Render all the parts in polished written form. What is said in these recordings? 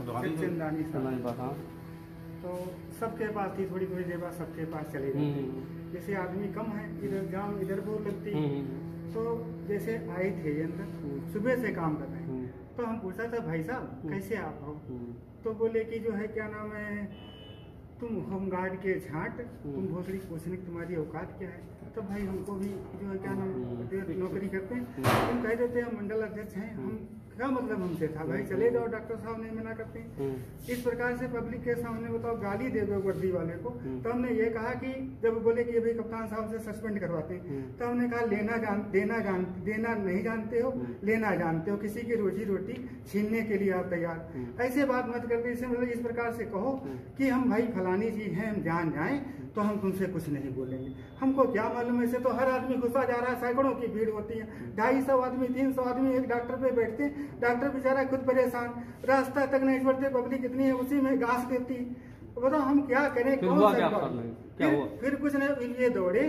Doctor Chandani साहब, तो सबके पास थी, थोड़ी थोड़ी देर बाद सबके पास चले गए। जैसे आदमी कम है, इधर जाम इधर बोल लगती, तो जैसे आए थे अंदर, सुबह से काम कर रहे हैं, तो हम पूछा था भाई साहब कैसे आप हो, तो बोले कि जो है क्या नाम है, तुम होमगार्ड के झाट, तुम भोसड़ी पूछने की तुम्हारी औकात क्या है। तो भाई हमको भी जो है क्या नाम नौकरी करते हैं, तुम कह देते हैं मंडल अध्यक्ष हैं, हम क्या मतलब हमसे था भाई, चले जाओ, डॉक्टर साहब नहीं मना करते। इस प्रकार से पब्लिक के सामने बताओ गाली दे दो वर्दी वाले को। तो हमने ये कहा कि जब बोले कि भाई कप्तान साहब से सस्पेंड करवाते हैं, तो हमने कहा देना नहीं जानते हो, लेना जानते हो, किसी की रोजी रोटी छीनने के लिए आप तैयार। ऐसे बात मत करते, इसे मतलब इस प्रकार से कहो कि हम भाई फलानी चीज है, हम जान जाएं तो हम तुमसे कुछ नहीं बोलेंगे। हमको क्या मालूम, ऐसे तो हर आदमी घुसा जा रहा है, सैकड़ों की भीड़ होती है, 250 आदमी 300 आदमी एक डॉक्टर पे बैठते, डॉक्टर बेचारा खुद परेशान, रास्ता तक नहीं छोड़ते, पब्लिक इतनी है उसी में घास देती। बताओ हम क्या करें, कौन सा फिर कुछ नहीं, ये दौड़े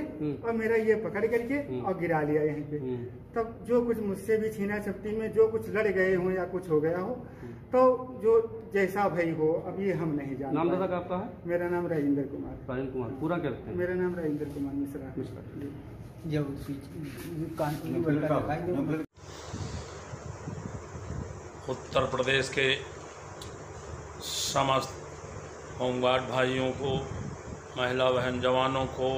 और मेरा ये पकड़ करके और गिरा लिया यहीं पे। तब जो कुछ मुझसे भी छीना झपटी में जो कुछ लड़ गए हो या कुछ हो गया हो, तो जो जैसा भाई हो, अब ये हम नहीं जानते। नाम दादा का आपका है? मेरा नाम राजेंद्र कुमार। राजेंद्र कुमार, पूरा क्या लगता है? मेरा नाम राजेंद्र कुमार मिश्रा। उत्तर प्रदेश के समस्त होमगार्ड भाइयों को, महिला बहन जवानों को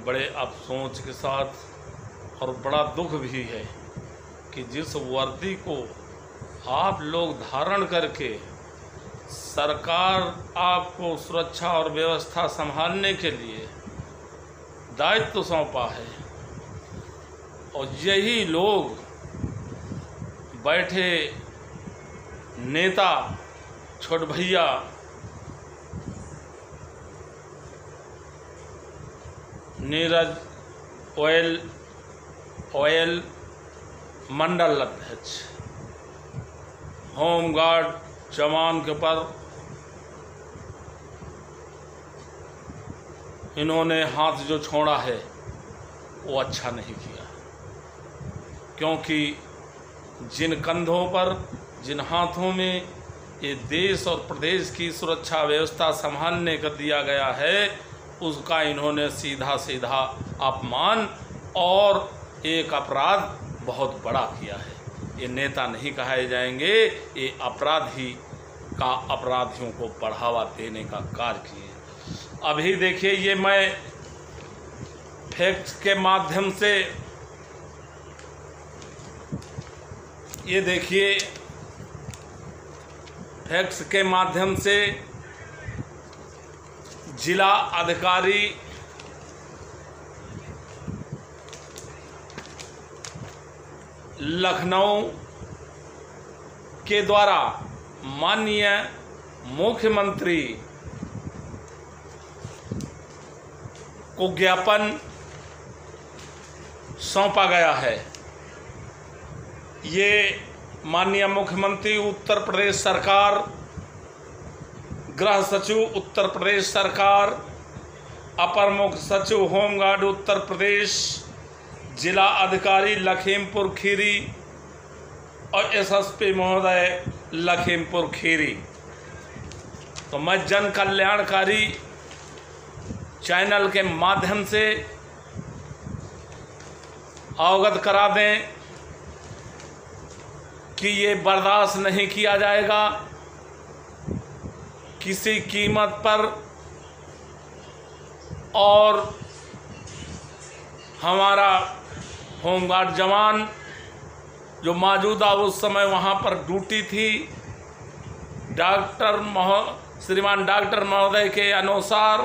बड़े अफसोस के साथ और बड़ा दुख भी है कि जिस वर्दी को आप लोग धारण करके सरकार आपको सुरक्षा और व्यवस्था संभालने के लिए दायित्व सौंपा है, और यही लोग बैठे नेता छोट भैया नीरज ओयल मंडल अध्यक्ष होमगार्ड जवान के पर इन्होंने हाथ जो छोड़ा है वो अच्छा नहीं किया, क्योंकि जिन कंधों पर, जिन हाथों में ये देश और प्रदेश की सुरक्षा व्यवस्था संभालने का दिया गया है, उसका इन्होंने सीधा सीधा अपमान और एक अपराध बहुत बड़ा किया है। ये नेता नहीं कहे जाएंगे, ये अपराधी का अपराधियों को बढ़ावा देने का कार्य किए। अभी देखिए, ये मैं फैक्ट्स के माध्यम से, ये देखिए फैक्स के माध्यम से जिला अधिकारी लखनऊ के द्वारा माननीय मुख्यमंत्री को ज्ञापन सौंपा गया है। ये माननीय मुख्यमंत्री उत्तर प्रदेश सरकार, गृह सचिव उत्तर प्रदेश सरकार, अपर मुख्य सचिव होमगार्ड उत्तर प्रदेश, जिला अधिकारी लखीमपुर खीरी और एसएसपी महोदय लखीमपुर खीरी। तो मैं जन कल्याणकारी चैनल के माध्यम से अवगत करा दें कि ये बर्दाश्त नहीं किया जाएगा, किसी कीमत पर। और हमारा होमगार्ड जवान जो मौजूदा उस समय वहाँ पर ड्यूटी थी, श्रीमान डॉक्टर महोदय के अनुसार,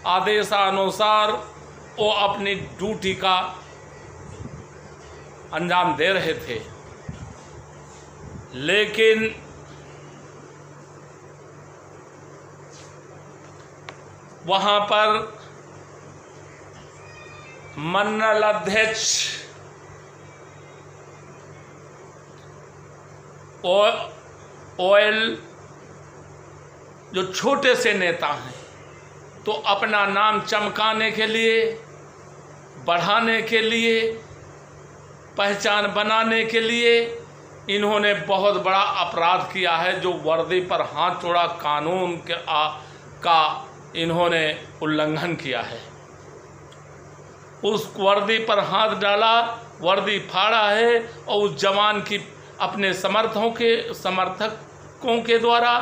आदेशानुसार वो अपनी ड्यूटी का अंजाम दे रहे थे, लेकिन वहाँ पर मंडल अध्यक्ष ओयल जो छोटे से नेता हैं, तो अपना नाम चमकाने के लिए, बढ़ाने के लिए, पहचान बनाने के लिए इन्होंने बहुत बड़ा अपराध किया है। जो वर्दी पर हाथ जोड़ा, कानून का इन्होंने उल्लंघन किया है। उस वर्दी पर हाथ डाला, वर्दी फाड़ा है और उस जवान की अपने समर्थकों के द्वारा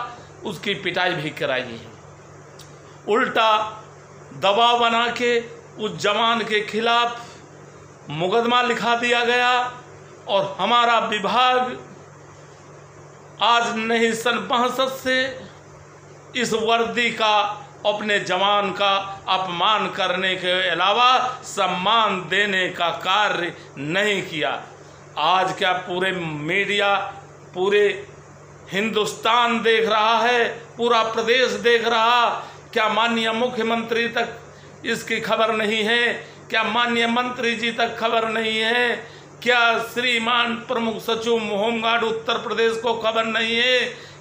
उसकी पिटाई भी कराई है। उल्टा दबाव बना के उस जवान के खिलाफ मुकदमा लिखा दिया गया और हमारा विभाग आज नहीं सन 62 से इस वर्दी का, अपने जवान का अपमान करने के अलावा सम्मान देने का कार्य नहीं किया। आज क्या पूरे मीडिया, पूरे हिंदुस्तान देख रहा है, पूरा प्रदेश देख रहा, क्या माननीय मुख्यमंत्री तक इसकी खबर नहीं है? क्या माननीय मंत्री जी तक खबर नहीं है? क्या श्रीमान प्रमुख सचिव होमगार्ड उत्तर प्रदेश को खबर नहीं है?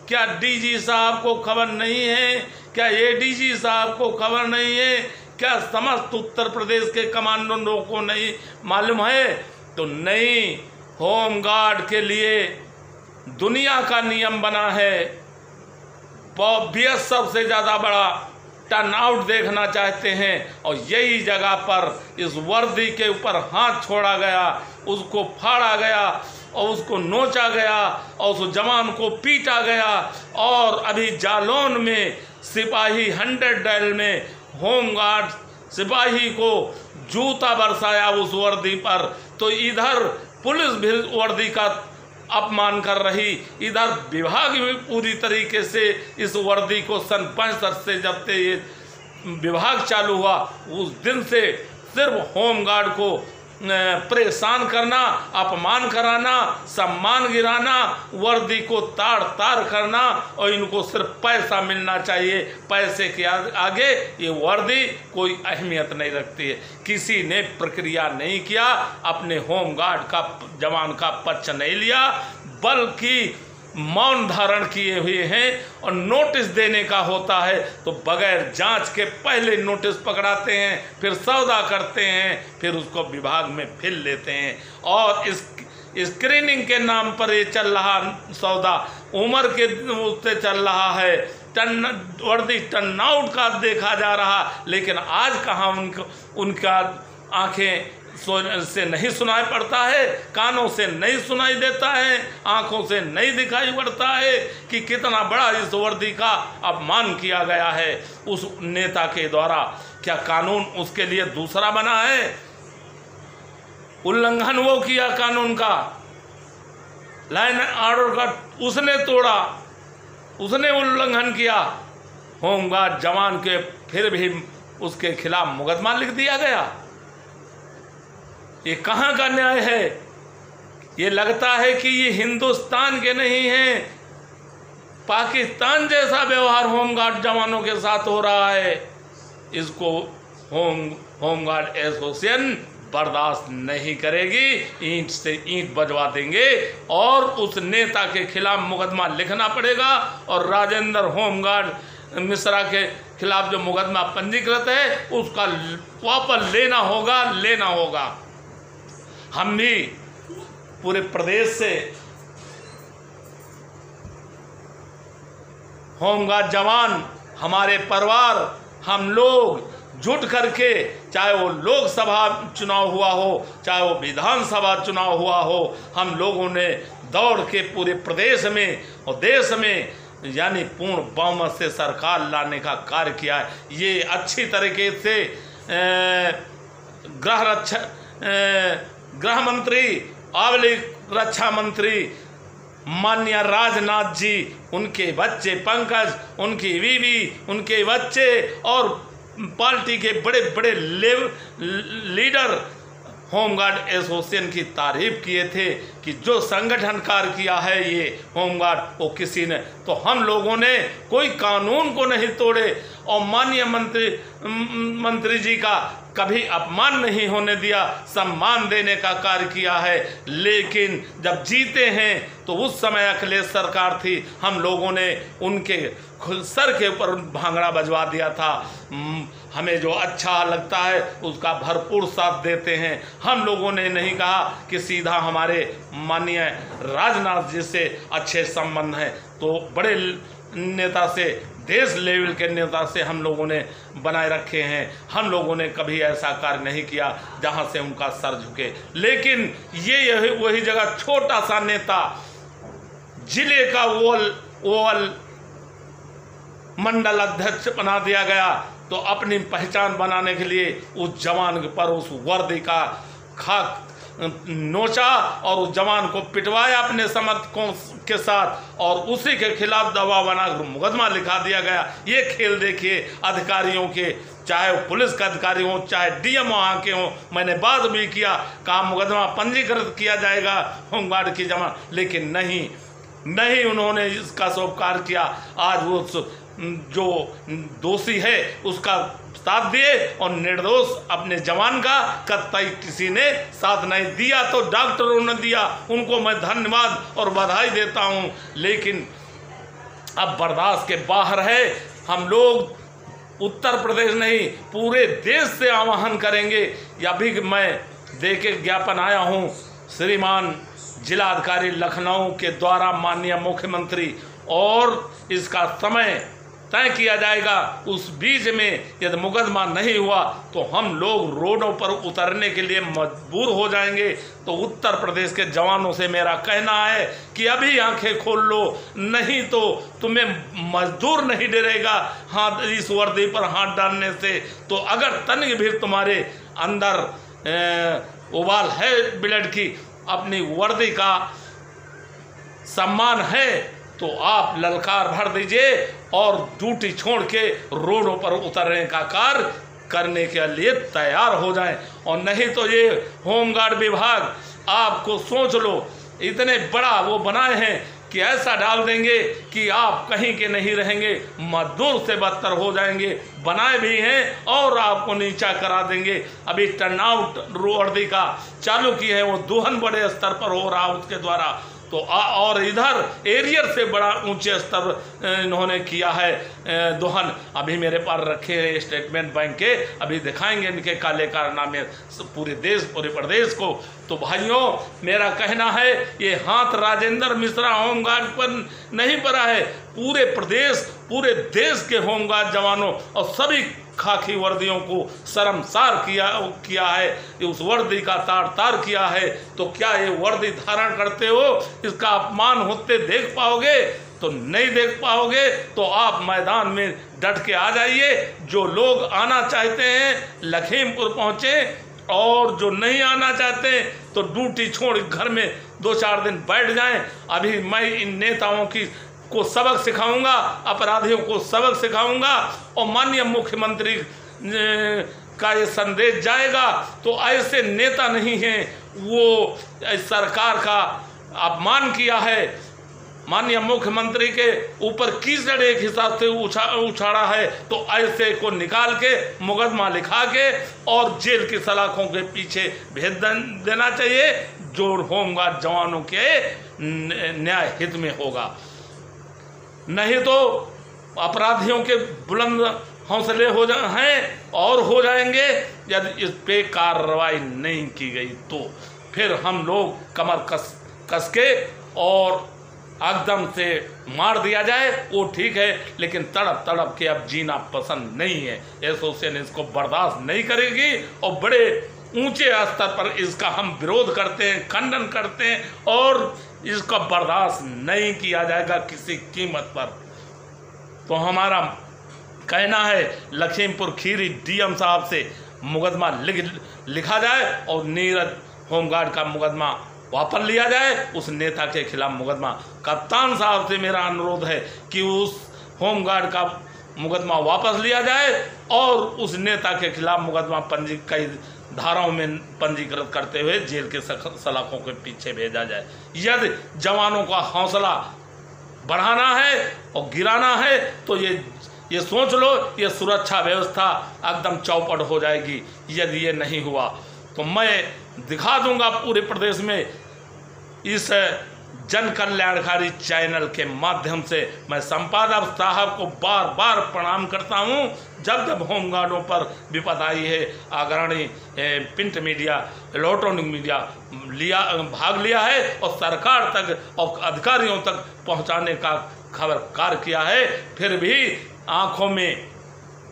क्या डीजी साहब को खबर नहीं है? क्या एडीजी साहब को खबर नहीं है? क्या समस्त उत्तर प्रदेश के कमांडरों को नहीं मालूम है? तो नहीं, होमगार्ड के लिए दुनिया का नियम बना है। BS सबसे ज़्यादा बड़ा टर्नआउट देखना चाहते हैं और यही जगह पर इस वर्दी के ऊपर हाथ छोड़ा गया, उसको फाड़ा गया और उसको नोचा गया और उस जवान को पीटा गया। और अभी जालौन में सिपाही 100 डायल में होमगार्ड सिपाही को जूता बरसाया उस वर्दी पर। तो इधर पुलिस भी वर्दी का अपमान कर रही, इधर विभाग भी पूरी तरीके से इस वर्दी को सन 65 से जब से ये विभाग चालू हुआ उस दिन से सिर्फ होमगार्ड को परेशान करना, अपमान कराना, सम्मान गिराना, वर्दी को ताड़ ताड़ करना और इनको सिर्फ पैसा मिलना चाहिए। पैसे के आगे ये वर्दी कोई अहमियत नहीं रखती है। किसी ने प्रक्रिया नहीं किया, अपने होमगार्ड का जवान का पक्ष नहीं लिया, बल्कि मौन धारण किए हुए हैं। और नोटिस देने का होता है तो बगैर जांच के पहले नोटिस पकड़ाते हैं, फिर सौदा करते हैं, फिर उसको विभाग में फिर लेते हैं। और इस स्क्रीनिंग के नाम पर ये चल रहा सौदा उम्र के उससे चल रहा है। वर्दी टर्नआउट का देखा जा रहा, लेकिन आज कहाँ उनका आंखें से नहीं सुनाई पड़ता है, कानों से नहीं सुनाई देता है, आंखों से नहीं दिखाई पड़ता है कि कितना बड़ा इस वर्दी का अपमान किया गया है उस नेता के द्वारा। क्या कानून उसके लिए दूसरा बना है? उल्लंघन वो किया कानून का, लाइन ऑर्डर का उसने तोड़ा, उसने उल्लंघन किया। होमगार्ड जवान के फिर भी उसके खिलाफ मुकदमा लिख दिया गया। ये कहाँ का न्याय है? ये लगता है कि ये हिंदुस्तान के नहीं हैं, पाकिस्तान जैसा व्यवहार होमगार्ड जवानों के साथ हो रहा है। इसको होमगार्ड एसोसिएशन बर्दाश्त नहीं करेगी, ईंट से ईंट बजवा देंगे और उस नेता के खिलाफ मुकदमा लिखना पड़ेगा। और राजेंद्र होमगार्ड मिश्रा के खिलाफ जो मुकदमा पंजीकृत है उसका वापस लेना होगा। हम भी पूरे प्रदेश से होमगार्ड जवान, हमारे परिवार, हम लोग जुट करके, चाहे वो लोकसभा चुनाव हुआ हो, चाहे वो विधानसभा चुनाव हुआ हो, हम लोगों ने दौड़ के पूरे प्रदेश में और देश में यानी पूर्ण बहुमत से सरकार लाने का कार्य किया है। ये अच्छी तरीके से गृह मंत्री, आंतरिक रक्षा मंत्री माननीय राजनाथ जी, उनके बच्चे पंकज, उनकी बीवी, उनके बच्चे और पार्टी के बड़े बड़े लीडर होमगार्ड एसोसिएशन की तारीफ किए थे कि जो संगठन कार्य किया है ये होमगार्ड, वो किसी ने, तो हम लोगों ने कोई कानून को नहीं तोड़े और माननीय मंत्री जी का कभी अपमान नहीं होने दिया, सम्मान देने का कार्य किया है। लेकिन जब जीते हैं तो उस समय अखिलेश सरकार थी, हम लोगों ने उनके सर के ऊपर भांगड़ा बजवा दिया था। हमें जो अच्छा लगता है उसका भरपूर साथ देते हैं। हम लोगों ने नहीं कहा कि सीधा हमारे माननीय राजनाथ जी से अच्छे संबंध हैं, तो बड़े नेता से, देश लेवल के नेता से हम लोगों ने बनाए रखे हैं। हम लोगों ने कभी ऐसा कार्य नहीं किया जहां से उनका सर झुके। लेकिन यही वही जगह छोटा सा नेता जिले का ओवल मंडल अध्यक्ष बना दिया गया, तो अपनी पहचान बनाने के लिए उस जवान पर उस वर्दी का खाक नोचा और उस जवान को पिटवाया अपने समर्थकों के साथ, और उसी के खिलाफ दबाव बनाकर मुकदमा लिखा दिया गया। ये खेल देखिए अधिकारियों के, चाहे पुलिस के अधिकारी हों, चाहे डीएम वहाँ के हों। मैंने बात भी किया, कहा मुकदमा पंजीकृत किया जाएगा होमगार्ड की जमा, लेकिन नहीं उन्होंने इसका स्वीकार किया। आज वो जो दोषी है उसका साथ दिए और निर्दोष अपने जवान का कतई किसी ने साथ नहीं दिया, तो डॉक्टरों ने दिया, उनको मैं धन्यवाद और बधाई देता हूं। लेकिन अब बर्दाश्त के बाहर है। हम लोग उत्तर प्रदेश नहीं पूरे देश से आह्वान करेंगे। अभी मैं देके ज्ञापन आया हूं श्रीमान जिलाधिकारी लखनऊ के द्वारा माननीय मुख्यमंत्री, और इसका समय तय किया जाएगा। उस बीच में यदि मुकदमा नहीं हुआ तो हम लोग रोडों पर उतरने के लिए मजबूर हो जाएंगे। तो उत्तर प्रदेश के जवानों से मेरा कहना है कि अभी आंखें खोल लो, नहीं तो तुम्हें मजदूर नहीं डरेगा हाथ इस वर्दी पर हाथ डालने से। तो अगर तनिक भी तुम्हारे अंदर उबाल है ब्लड की, अपनी वर्दी का सम्मान है, तो आप ललकार भर दीजिए और ड्यूटी छोड़ के रोडों पर उतरने का कार्य करने के लिए तैयार हो जाएं। और नहीं तो ये होमगार्ड विभाग, आपको सोच लो, इतने बड़ा वो बनाए हैं कि ऐसा डाल देंगे कि आप कहीं के नहीं रहेंगे, मजदूर से बदतर हो जाएंगे। बनाए भी हैं और आपको नीचा करा देंगे। अभी टर्नआउट वर्दी का चालू की है, वो दोहन बड़े स्तर पर हो रहा उसके द्वारा, तो और इधर एरियर से बड़ा ऊंचे स्तर इन्होंने किया है दोहन। अभी मेरे पास रखे हैं स्टेटमेंट बैंक के, अभी दिखाएंगे इनके काले कारनामे पूरे प्रदेश को। तो भाइयों, मेरा कहना है ये हाथ राजेंद्र मिश्रा होमगार्ड पर नहीं पड़ा है, पूरे देश के होमगार्ड जवानों और सभी खाकी वर्दियों को शर्मसार किया है। उस वर्दी का तार किया है। तो क्या ये वर्दी धारण करते हो इसका अपमान होते देख पाओगे? तो नहीं देख पाओगे। तो आप मैदान में डट के आ जाइए। जो लोग आना चाहते हैं लखीमपुर पहुँचे, और जो नहीं आना चाहते तो ड्यूटी छोड़ घर में 2-4 दिन बैठ जाएं। अभी मैं इन नेताओं को सबक सिखाऊंगा, अपराधियों को सबक सिखाऊंगा, और माननीय मुख्यमंत्री का ये संदेश जाएगा। तो ऐसे नेता नहीं हैं, वो सरकार का अपमान किया है, माननीय मुख्यमंत्री के ऊपर कीचड़ एक हिसाब से उछाड़ा है। तो ऐसे को निकाल के मुकदमा लिखा के और जेल की सलाखों के पीछे भेज देना चाहिए, जो होमगार्ड जवानों के न्याय हित में होगा। नहीं तो अपराधियों के बुलंद हौसले हो जाएंगे यदि इस पे कार्रवाई नहीं की गई। तो फिर हम लोग कमर कस के और एकदम से मार दिया जाए वो ठीक है, लेकिन तड़प के अब जीना पसंद नहीं है। एसोसिएशन इसको बर्दाश्त नहीं करेगी और बड़े ऊंचे स्तर पर इसका हम विरोध करते हैं, खंडन करते हैं, और इसका बर्दाश्त नहीं किया जाएगा किसी कीमत पर। तो हमारा कहना है लखीमपुर खीरी डीएम साहब से मुकदमा लिखा जाए और नीरज होमगार्ड का मुकदमा वापस लिया जाए, उस नेता के खिलाफ मुकदमा। कप्तान साहब से मेरा अनुरोध है कि उस होमगार्ड का मुकदमा वापस लिया जाए और उस नेता के खिलाफ मुकदमा कई धाराओं में पंजीकृत करते हुए जेल के सलाखों के पीछे भेजा जाए। यदि जवानों का हौसला बढ़ाना है और गिराना है तो ये सोच लो, ये सुरक्षा व्यवस्था एकदम चौपट हो जाएगी। यदि ये नहीं हुआ तो मैं दिखा दूंगा पूरे प्रदेश में इस जन कल्याणकारी चैनल के माध्यम से मैं संपादक साहब को बार बार प्रणाम करता हूं। जब जब होमगार्डों पर विपद आई है, अग्रणी प्रिंट मीडिया, इलेक्ट्रॉनिक मीडिया भाग लिया है और सरकार तक और अधिकारियों तक पहुंचाने का खबरकार किया है। फिर भी आंखों में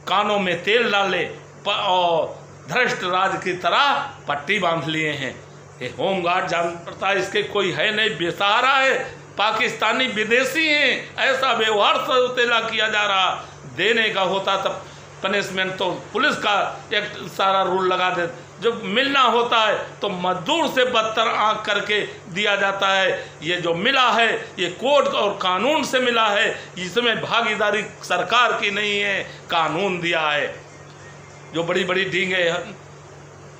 कानों में तेल डाले और धृष्ट राज की तरह पट्टी बांध लिए हैं। ये होमगार्ड जान पड़ता है, इसके कोई है नहीं, बेसहारा है, पाकिस्तानी विदेशी हैं। ऐसा व्यवहार सौतेला किया जा रहा, देने का होता तब पनिशमेंट तो पुलिस का एक सारा रूल लगा दे, जब मिलना होता है तो मजदूर से बदतर आंख करके दिया जाता है। ये जो मिला है ये कोर्ट और कानून से मिला है, इसमें भागीदारी सरकार की नहीं है, कानून दिया है। जो बड़ी बड़ी डींगे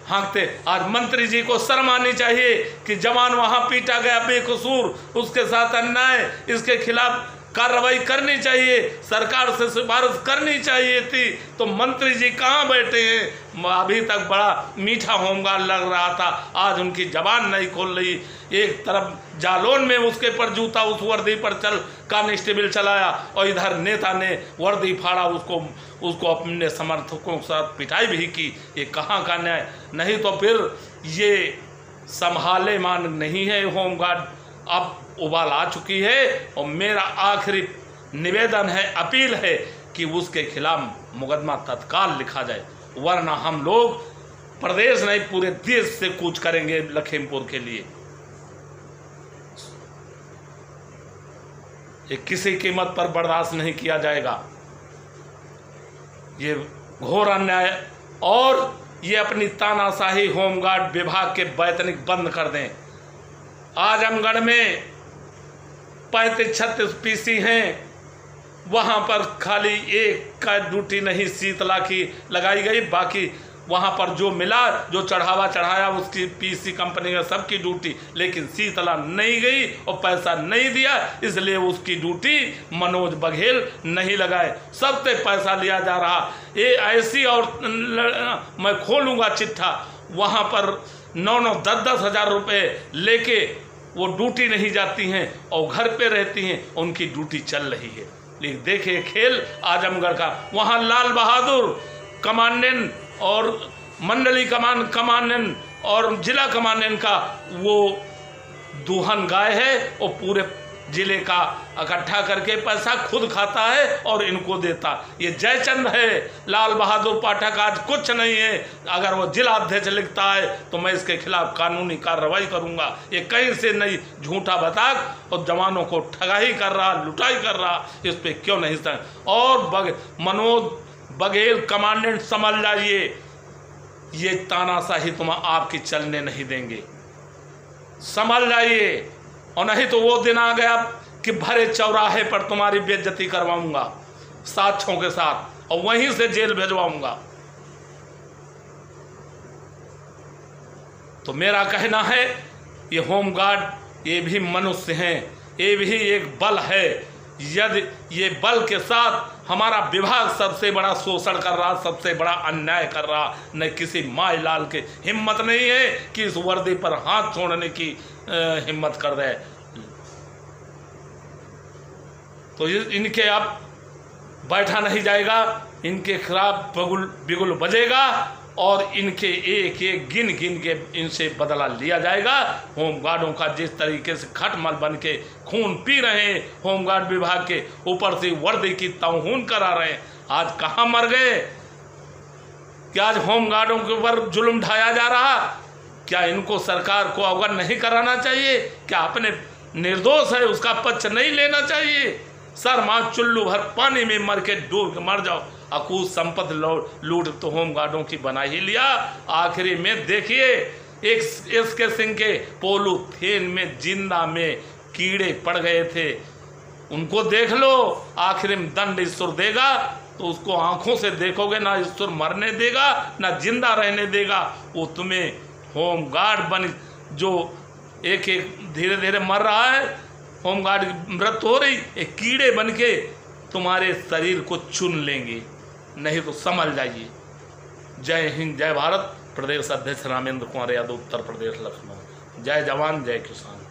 हाँकते, आज मंत्री जी को शर्म आनी चाहिए कि जवान वहां पीटा गया बेकसूर, उसके साथ अन्याय, इसके खिलाफ कार्रवाई करनी चाहिए, सरकार से सिफारिश करनी चाहिए थी। तो मंत्री जी कहाँ बैठे हैं? अभी तक बड़ा मीठा होमगार्ड लग रहा था, आज उनकी जबान नहीं खोल रही। एक तरफ जालौन में उसके पर जूता उस वर्दी पर कांस्टेबल चलाया और इधर नेता ने वर्दी फाड़ा, उसको अपने समर्थकों के साथ पिटाई भी की। ये कहाँ का न्याय? नहीं तो फिर ये संभाले मान नहीं है होमगार्ड, अब उबाल आ चुकी है। और मेरा आखिरी निवेदन है, अपील है कि उसके खिलाफ मुकदमा तत्काल लिखा जाए, वरना हम लोग प्रदेश नहीं पूरे देश से कूच करेंगे लखीमपुर के लिए। ये किसी कीमत पर बर्दाश्त नहीं किया जाएगा। ये घोर अन्याय, और ये अपनी तानाशाही होमगार्ड विभाग के वैतनिक बंद कर दें। आजमगढ़ में 35-36 पीसी हैं, वहाँ पर खाली एक का ड्यूटी नहीं शीतला की लगाई गई, बाकी वहाँ पर जो मिला, जो चढ़ावा चढ़ाया उसकी पीसी कंपनी का सबकी ड्यूटी, लेकिन शीतला नहीं गई और पैसा नहीं दिया, इसलिए उसकी ड्यूटी मनोज बघेल नहीं लगाए, सबसे पैसा लिया जा रहा। ये ऐसी, और मैं खोलूँगा चिट्ठा, वहाँ पर 9-9, 10-10 हज़ार रुपये लेके वो ड्यूटी नहीं जाती हैं और घर पे रहती हैं, उनकी ड्यूटी चल रही है। लेकिन देखिए खेल आजमगढ़ का, वहाँ लाल बहादुर कमांडेंट और मंडली कमांडेंट और जिला कमांडेंट का वो दुहन गाय है, और पूरे जिले का इकट्ठा करके पैसा खुद खाता है और इनको देता। ये जयचंद है, लाल बहादुर पाठक आज कुछ नहीं है। अगर वो जिला अध्यक्ष लिखता है तो मैं इसके खिलाफ कानूनी कार्रवाई करूंगा। ये कहीं से नहीं, झूठा बताक और जवानों को ठगाई कर रहा, लुटाई कर रहा, इस पे क्यों नहीं सर? और मनोज बघेल कमांडेंट समझ जाइए, ये तानाशाही तुम आपकी चलने नहीं देंगे, समझ जाइए। और नहीं तो वो दिन आ गया कि भरे चौराहे पर तुम्हारी बेइज्जती करवाऊंगा साक्ष्यों के साथ, और वहीं से जेल भेजवाऊंगा। तो मेरा कहना है, ये होमगार्ड ये भी मनुष्य हैं, ये भी एक बल है। यदि ये बल के साथ हमारा विभाग सबसे बड़ा शोषण कर रहा, सबसे बड़ा अन्याय कर रहा, न किसी माई लाल के हिम्मत नहीं है कि इस वर्दी पर हाथ छोड़ने की हिम्मत कर दे। तो इनके अब बैठा नहीं जाएगा, इनके खिलाफ बिगुल बजेगा और इनके एक एक गिन के इनसे बदला लिया जाएगा। होमगार्डों का जिस तरीके से खटमल बन के खून पी रहे हैं, होमगार्ड विभाग के ऊपर से वर्दी की तौहीन करा रहे हैं, आज कहाँ मर गए? क्या आज होमगार्डों के ऊपर जुल्म ढाया जा रहा? क्या इनको सरकार को अवगत नहीं कराना चाहिए? क्या अपने निर्दोष है उसका पक्ष नहीं लेना चाहिए? सर माँ चुल्लू भर पानी में मर के डूब के मर जाओ, अकूत संपत्ति लूट तो होमगार्डों की बना ही लिया। आखिरी में देखिए एक एसके सिंह के पोलोथेन में जिंदा में कीड़े पड़ गए थे, उनको देख लो। आखिर में दंड ईश्वर देगा तो उसको आंखों से देखोगे, ना ईश्वर मरने देगा ना जिंदा रहने देगा। वो तुम्हें होमगार्ड बन जो एक एक धीरे धीरे मर रहा है, होमगार्ड की मृत्यु हो रही, एक कीड़े बन के तुम्हारे शरीर को चुन लेंगे, नहीं तो समझ जाइए। जय हिंद, जय भारत। प्रदेश अध्यक्ष रामेंद्र कुमार यादव, उत्तर प्रदेश, लखनऊ। जय जवान, जय किसान।